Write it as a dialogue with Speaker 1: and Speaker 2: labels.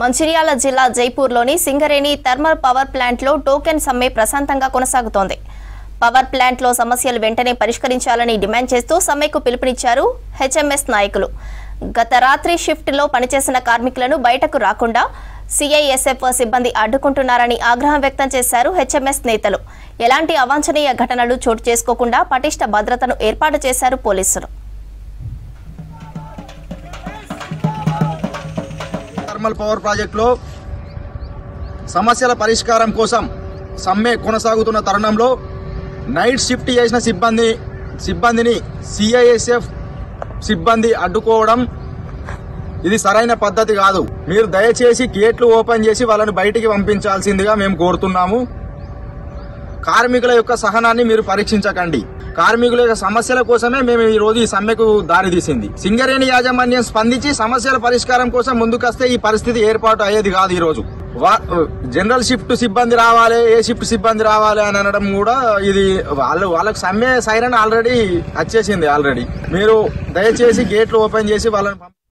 Speaker 1: మంచిర్యాల జిల్లా జైపూర్లోని Singareni thermal power ప్లాంట్లో token సమ్మె ప్రశాంతంగా కొనసాగుతోంది. పవర్ ప్లాంట్లో సమస్యలు వెంటనే పరిష్కరించాలని డిమాండ్ చేస్తూ సమ్మెకు పిలుపునిచ్చారు హెచ్ఎంఎస్ నాయకులు. గత రాత్రి షిఫ్ట్లో పనిచేసిన కార్మికులను బయటకు రాకుండా సిఐఎస్ఎఫ్ సిబ్బంది అడ్డుకుంటున్నారని ఆగ్రహం వ్యక్తం చేశారు హెచ్ఎంఎస్ నేతలు. ఎలాంటి అవాంఛనీయ ఘటనలు చోటు చేసుకోకుండా పటిష్ట భద్రతను ఏర్పాటు చేశారు పోలీసులు.
Speaker 2: థర్మల్ పవర్ ప్రాజెక్టులో సమస్యల పరిష్కారం కోసం సమ్మె కొనసాగుతున్న తరుణంలో నైట్ షిఫ్ట్ చేసిన సిబ్బందిని సిఐఎస్ఎఫ్ సిబ్బంది అడ్డుకోవడం ఇది సరైన పద్ధతి కాదు. మీరు దయచేసి గేట్లు ఓపెన్ చేసి వాళ్ళని బయటికి పంపించాల్సిందిగా మేము కోరుతున్నాము. కార్మికుల యొక్క సహనాన్ని మీరు పరీక్షించకండి. కార్మికుల యొక్క సమస్యల కోసమే మేము ఈ రోజు ఈ సమ్మెకు దారితీసింది. సింగరేణి యాజమాన్యం స్పందించి సమస్యల పరిష్కారం కోసం ముందుకొస్తే ఈ పరిస్థితి ఏర్పాటు అయ్యేది కాదు. ఈ రోజు జనరల్ షిఫ్ట్ సిబ్బంది రావాలి, ఏ షిఫ్ట్ సిబ్బంది రావాలి అని అనడం కూడా ఇది వాళ్ళకి సమ్మె సైరన్ ఆల్రెడీ వచ్చేసింది. మీరు దయచేసి గేట్లు ఓపెన్ చేసి వాళ్ళని